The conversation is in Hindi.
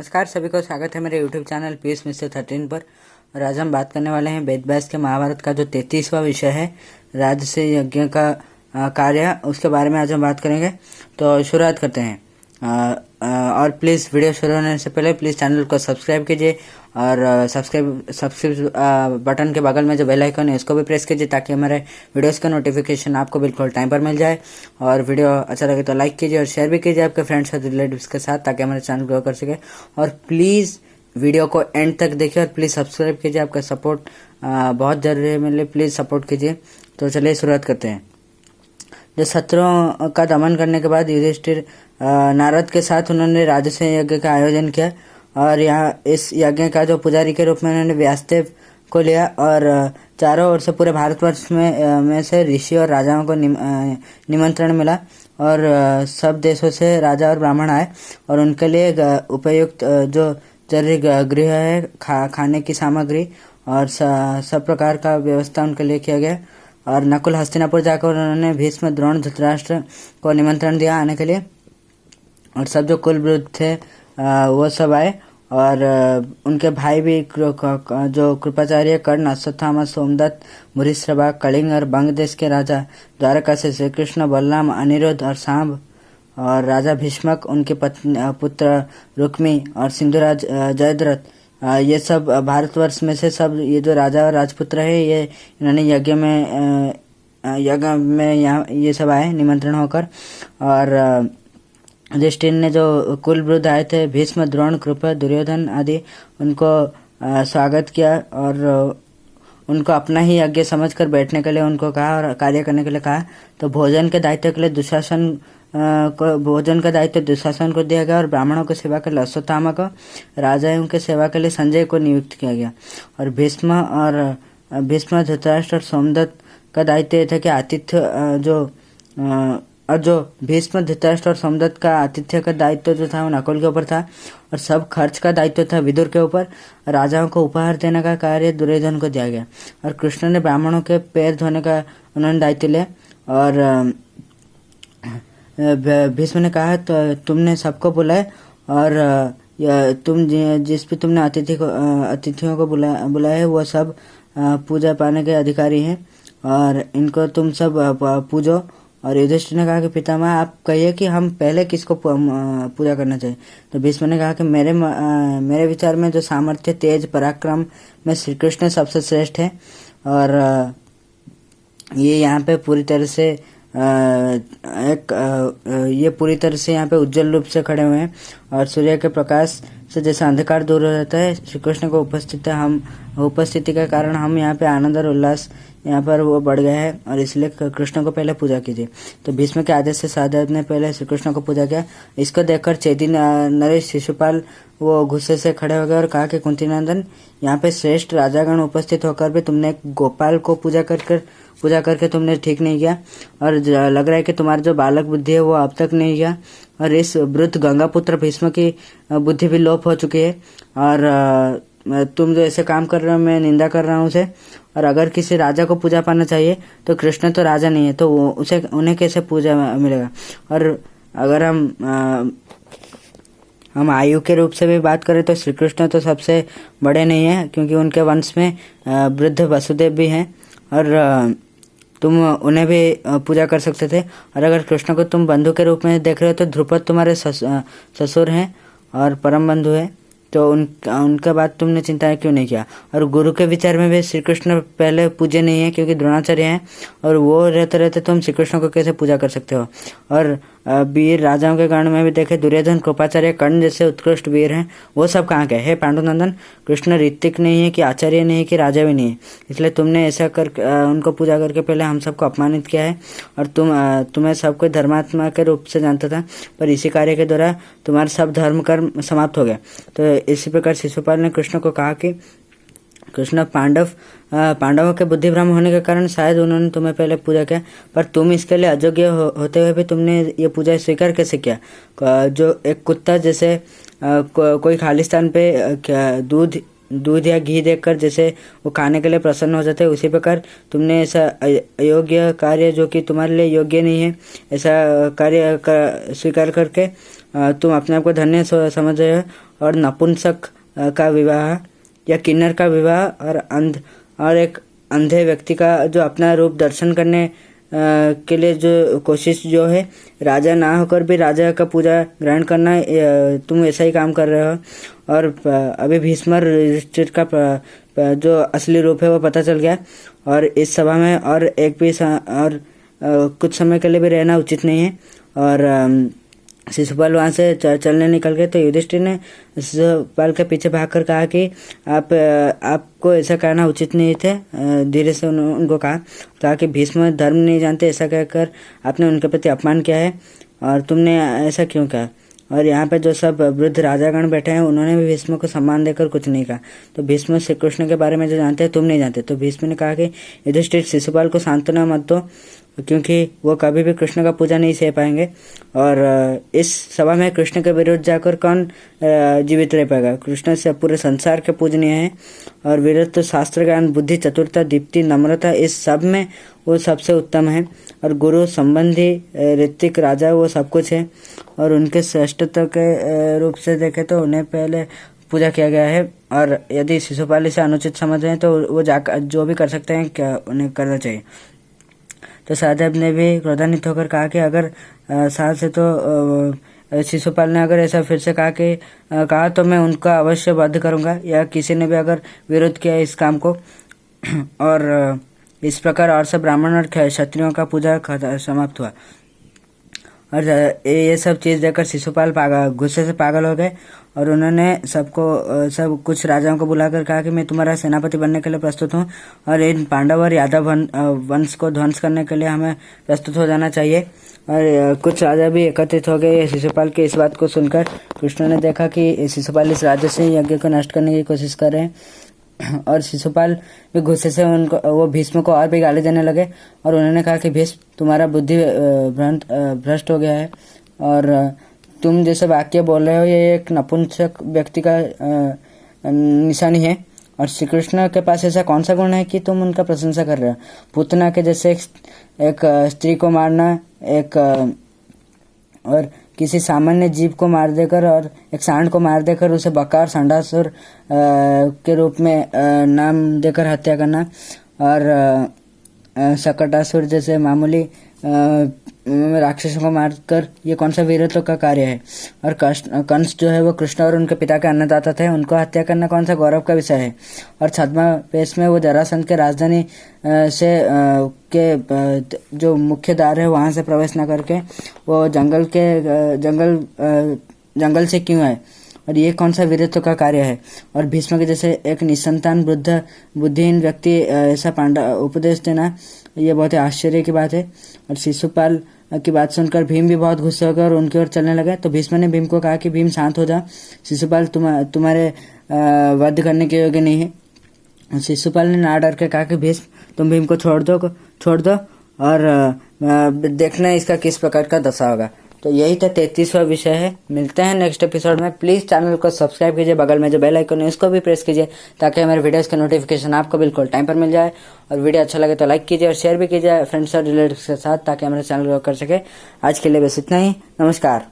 नमस्कार सभी को, स्वागत है मेरे YouTube चैनल पीस मिस्टर 13 पर। और आज हम बात करने वाले हैं वेद व्यास के महाभारत का जो 33वां विषय है, राजस्य यज्ञ का कार्य, उसके बारे में आज हम बात करेंगे। तो शुरुआत करते हैं। और प्लीज़ वीडियो शुरू होने से पहले प्लीज़ चैनल को सब्सक्राइब कीजिए और सब्सक्राइब बटन के बगल में जो बेल आइकन है उसको भी प्रेस कीजिए, ताकि हमारे वीडियोस का नोटिफिकेशन आपको बिल्कुल टाइम पर मिल जाए। और वीडियो अच्छा लगे तो लाइक कीजिए और शेयर भी कीजिए आपके फ्रेंड्स और रिलेटिव्स के साथ, ताकि हमारे चैनल ग्रो कर सके। और प्लीज़ वीडियो को एंड तक देखिए और प्लीज़ सब्सक्राइब कीजिए, आपका सपोर्ट बहुत ज़रूरी है मेरे लिए, प्लीज़ सपोर्ट कीजिए। तो चलिए शुरुआत करते हैं। जो शत्रुओं का दमन करने के बाद युधिष्ठिर नारद के साथ उन्होंने राजस्य यज्ञ का आयोजन किया, और यहाँ इस यज्ञ का जो पुजारी के रूप में उन्होंने व्यासदेव को लिया। और चारों ओर से पूरे भारतवर्ष में से ऋषि और राजाओं को निमंत्रण मिला, और सब देशों से राजा और ब्राह्मण आए, और उनके लिए उपयुक्त जो जरूरी गृह है, खाने की सामग्री और सब प्रकार का व्यवस्था उनके लिए किया गया। और नकुल हस्तिनापुर जाकर उन्होंने भीष्म, द्रोण, धृतराष्ट्र को निमंत्रण दिया आने के लिए, और सब जो कुलवृद्ध थे वो सब आए। और उनके भाई भी जो कृपाचार्य, कर्ण, अश्वत्थामा, सोमदत्त, भूरिश्रवा, कलिंग और बंग देश के राजा द्वारका से श्री कृष्ण, बलराम, अनिरुद्ध और सांब, और राजा भीष्मक, उनके पुत्र रुक्मी और सिंधुराज जयद्रथ, ये सब भारतवर्ष में से सब ये जो राजा और राजपुत्र है, ये इन्होंने यज्ञ में यहाँ ये सब आए निमंत्रण होकर। और युधिष्ठिर ने जो कुलवृद्ध आए थे, भीष्म, द्रोण, कृप, दुर्योधन आदि, उनको स्वागत किया और उनको अपना ही यज्ञ समझकर बैठने के लिए उनको कहा और कार्य करने के लिए कहा। तो भोजन के दायित्व के लिए भोजन का दायित्व दुशासन को दिया गया, और ब्राह्मणों की सेवा के लिए अश्वत्थामा को, राजाओं की सेवा के लिए संजय को नियुक्त किया गया। और भीष्म, धृतराष्ट्र और सोमदत्त का दायित्व यह था कि जो भीष्म, धृतराष्ट्र और सोमदत्त का आतिथ्य का दायित्व जो था वो नकुल के ऊपर था, और सब खर्च का दायित्व था विदुर के ऊपर। राजाओं को उपहार देने का कार्य दुर्योधन को दिया गया, और कृष्ण ने ब्राह्मणों के पैर धोने का उन्होंने दायित्व लिया। और भीष्म ने कहा, तो तुमने सबको बुलाए, और तुम जिस भी तुमने अतिथियों को बुलाए वो सब पूजा पाने के अधिकारी हैं, और इनको तुम सब पूजो। और युधिष्ठिर ने कहा कि पितामह, आप कहिए कि हम पहले किसको पूजा करना चाहिए। तो भीष्म ने कहा कि मेरे विचार में जो सामर्थ्य, तेज, पराक्रम में श्री कृष्ण सबसे श्रेष्ठ है, और ये यहाँ पे पूरी तरह से यहाँ पे उज्जवल रूप से खड़े हुए हैं, और सूर्य के प्रकाश से जैसे अंधकार दूर हो जाता है, श्री कृष्ण को उपस्थिति के कारण हम यहाँ पे आनंद और उल्लास यहाँ पर वो बढ़ गया है, और इसलिए कृष्ण को पहले पूजा कीजिए। तो भीष्म के आदेश से सहदेव ने पहले श्री कृष्ण को पूजा किया। इसको देखकर चेदी नरेश शिशुपाल वो गुस्से से खड़े हो गए और कहा कि कुंती नंदन, यहाँ पे श्रेष्ठ राजागण उपस्थित होकर भी तुमने गोपाल को पूजा करके तुमने ठीक नहीं किया, और लग रहा है कि तुम्हारी जो बालक बुद्धि है वो अब तक नहीं किया, और इस वृद्ध गंगापुत्र भीष्म की बुद्धि भी लोप हो चुकी है। और तुम जो ऐसे काम कर रहे हो, मैं निंदा कर रहा हूँ उसे। और अगर किसी राजा को पूजा पाना चाहिए तो कृष्ण तो राजा नहीं है, तो उन्हें कैसे पूजा मिलेगा। और अगर हम आयु के रूप से भी बात करें तो श्री कृष्ण तो सबसे बड़े नहीं है, क्योंकि उनके वंश में वृद्ध वसुदेव भी हैं, और तुम उन्हें भी पूजा कर सकते थे। और अगर कृष्ण को तुम बंधु के रूप में देख रहे हो तो ध्रुपद तुम्हारे ससुर हैं और परम बंधु है, तो उनका बात तुमने चिंता क्यों नहीं किया। और गुरु के विचार में भी श्री कृष्ण पहले पूज्य नहीं है, क्योंकि द्रोणाचार्य हैं, और वो रहते तुम श्री कृष्ण को कैसे पूजा कर सकते हो। और वीर राजाओं के गण में भी देखे, दुर्योधन, कृपाचार्य, कर्ण जैसे उत्कृष्ट वीर हैं, वो सब कहाँ गए। हे पांडुनंदन, कृष्ण ऋतिक नहीं है कि आचार्य नहीं है कि राजा भी नहीं है, इसलिए तुमने ऐसा कर उनको पूजा करके पहले हम सबको अपमानित किया है। और तुम्हें सबको धर्मात्मा के रूप से जानता था, पर इसी कार्य के द्वारा तुम्हारा सब धर्म कर्म समाप्त हो गया। तो इसी प्रकार शिशुपाल ने कृष्ण को कहा कि कृष्ण पांडवों के बुद्धि भ्रम होने के कारण शायद उन्होंने तुम्हें पहले पूजा किया, पर तुम इसके लिए अयोग्य होते हुए भी तुमने ये पूजा स्वीकार कैसे किया। जो एक कुत्ता जैसे कोई खालिस्तान पे दूध या घी देखकर जैसे वो खाने के लिए प्रसन्न हो जाते हैं, उसी प्रकार तुमने ऐसा अयोग्य कार्य जो कि तुम्हारे लिए योग्य नहीं है, ऐसा कार्य स्वीकार करके तुम अपने आप को धन्य समझ रहे हो। और नपुंसक का विवाह या किन्नर का विवाह और एक अंधे व्यक्ति का जो अपना रूप दर्शन करने के लिए जो कोशिश जो है, राजा ना होकर भी राजा का पूजा ग्रहण करना, तुम ऐसा ही काम कर रहे हो। और अभी भीष्मर युधिष्ठिर का जो असली रूप है वो पता चल गया और इस सभा में और कुछ समय के लिए भी रहना उचित नहीं है। और शिशुपाल वहाँ से चलने निकल गए तो युधिष्ठिर ने शिशुपाल के पीछे भागकर कहा कि आपको ऐसा कहना उचित नहीं थे। धीरे से उनको कहा कि भीष्म धर्म नहीं जानते, ऐसा कहकर आपने उनके प्रति अपमान किया है और तुमने ऐसा क्यों कहा। और यहाँ पे जो सब वृद्ध राजागण बैठे हैं उन्होंने भी भीष्म को सम्मान देकर कुछ नहीं कहा। तो भीष्म श्री कृष्ण के बारे में जो जानते हैं तुम नहीं जानते। तो भीष्म ने कहा कि युधिष्ठिर शिशुपाल को सांत्वना मत दो, क्योंकि वो कभी भी कृष्ण का पूजा नहीं सह पाएंगे। और इस सभा में कृष्ण के विरुद्ध जाकर कौन जीवित रह पाएगा। कृष्ण से पूरे संसार के पूजनीय है और वीरत्व तो शास्त्र ज्ञान बुद्धि चतुरता दीप्ति नम्रता इस सब में वो सबसे उत्तम है। और गुरु संबंधी ऋतिक राजा वो सब कुछ है। और उनके श्रेष्ठत्व के रूप से देखें तो उन्हें पहले पूजा किया गया है। और यदि शिशुपाल इसे अनुचित समझ रहे हैं तो वो जाकर जो भी कर सकते हैं क्या उन्हें करना चाहिए। तो सहदेव ने भी क्रोधान्वित होकर कहा कि अगर साल से तो शिशुपाल ने अगर ऐसा फिर से कहा तो मैं उनका अवश्य वध करूंगा, या किसी ने भी अगर विरोध किया इस काम को। और इस प्रकार और सब ब्राह्मण और क्षत्रियों का पूजा समाप्त हुआ। और ये सब चीज़ देखकर शिशुपाल गुस्से से पागल हो गए और उन्होंने सब कुछ राजाओं को बुलाकर कहा कि मैं तुम्हारा सेनापति बनने के लिए प्रस्तुत हूँ और इन पांडव और यादव वंश को ध्वंस करने के लिए हमें प्रस्तुत हो जाना चाहिए। और कुछ राजा भी एकत्रित हो गए शिशुपाल की इस बात को सुनकर। कृष्ण ने देखा कि शिशुपाल इस राज्य से यज्ञ को नष्ट करने की कोशिश कर रहे हैं और शिशुपाल भी गुस्से से वो भीष्म को और भी गाली देने लगे। और उन्होंने कहा कि भीष्म तुम्हारा बुद्धि भ्रष्ट हो गया है और तुम जैसे वाक्य बोल रहे हो ये एक नपुंसक व्यक्ति का निशानी है। और श्री कृष्ण के पास ऐसा कौन सा गुण है कि तुम उनका प्रशंसा कर रहे हो। पूतना के जैसे एक स्त्री को मारना, और किसी सामान्य जीव को मार देकर और एक सांड को मार देकर उसे बकार संडासुर के रूप में नाम देकर हत्या करना, और शकटासुर जैसे मामूली राक्षसों को मारकर ये कौन सा वीरत्व का कार्य है। और कंस जो है वो कृष्ण और उनके पिता के अन्नदाता थे, उनको हत्या करना कौन सा गौरव का विषय है। और छद्मावेश में वो जरासंध के राजधानी से के जो मुख्य द्वार है वहां से प्रवेश न करके वो जंगल से क्यों आए, और ये कौन सा वीरत्व का कार्य है। और भीष्म के जैसे एक निसंतान वृद्ध बुद्धिहीन व्यक्ति ऐसा उपदेश देना ये बहुत ही आश्चर्य की बात है। और शिशुपाल की बात सुनकर भीम भी बहुत गुस्से हो गए और उनकी ओर चलने लगे। तो भीष्म ने भीम को कहा कि भीम शांत हो जा, शिशुपाल तुम्हारे वध करने के योग्य नहीं है। शिशुपाल ने ना डर के कहा कि भीष्म तुम भीम को छोड़ दो और देखना इसका किस प्रकार का दशा होगा। तो यही था 33वां विषय है। मिलते हैं नेक्स्ट एपिसोड में। प्लीज़ चैनल को सब्सक्राइब कीजिए, बगल में जो बेल आइकन है उसको भी प्रेस कीजिए ताकि हमारे वीडियोस के नोटिफिकेशन आपको बिल्कुल टाइम पर मिल जाए। और वीडियो अच्छा लगे तो लाइक कीजिए और शेयर भी कीजिए फ्रेंड्स और रिलेटिव्स के साथ ताकि हमारे चैनल ग्रो कर सके। आज के लिए बस इतना ही। नमस्कार।